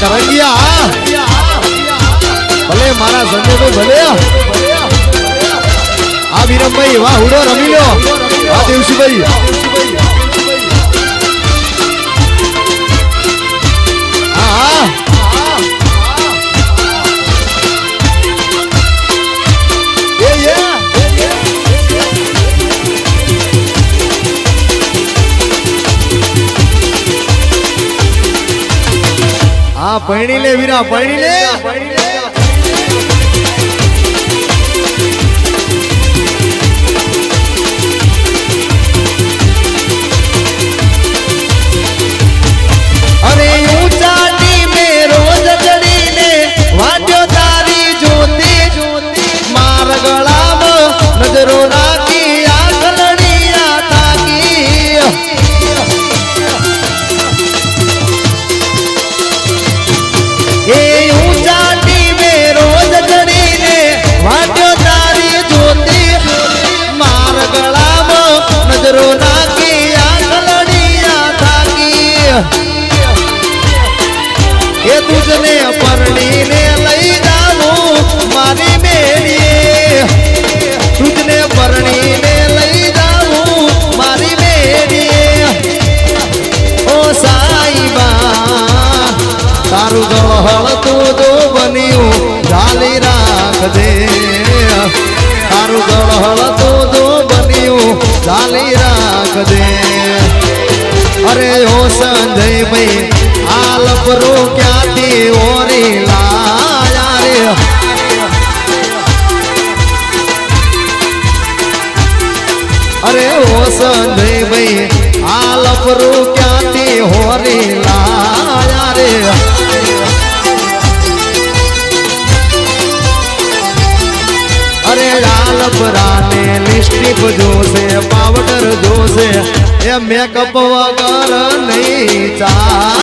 કરંગિયા ભલે મારા સંજયભાઈ ભલે આ વિરમભાઈ વાહ હુડો રમી લો આ દેવસીભાઈ હા પૈણી લે વીરા પૈણી લે અરે ઊંચાટી મે રોજ ચડીને વાંચ્યો તારી જ્યોતિ માર ગળામાં નજરો રાખી આ કલડિયા તાકી એ ઊંચાટી મે રોજ ચડીને વાંચ્યો તારી જ્યોતિ માર ગળામાં નજરો રાખી આ કલડિયા તાકી એ તુજને પરણીને લઈ જાવું મારી બેડીએ તુજને પરણીને લઈ જાવું મારી બેડીએ ઓ સાઈબા તારું દળહળ તું તો બન્યું ઝાલી રાખજે તારું દળહળ તું તો બન્યું ઝાલી રાખજે અરે ઓ સંજયભાઈ આલપરો ક્યાંથી ઓરી લાયા રે અરે ઓ સંજયભાઈ આલપરો ક્યાંથી હોરી લાયા રે અરે આલપરાને લિપસ્ટિક જોશે પાવડર જોશે એ મેકઅપ વગર નહીં ચા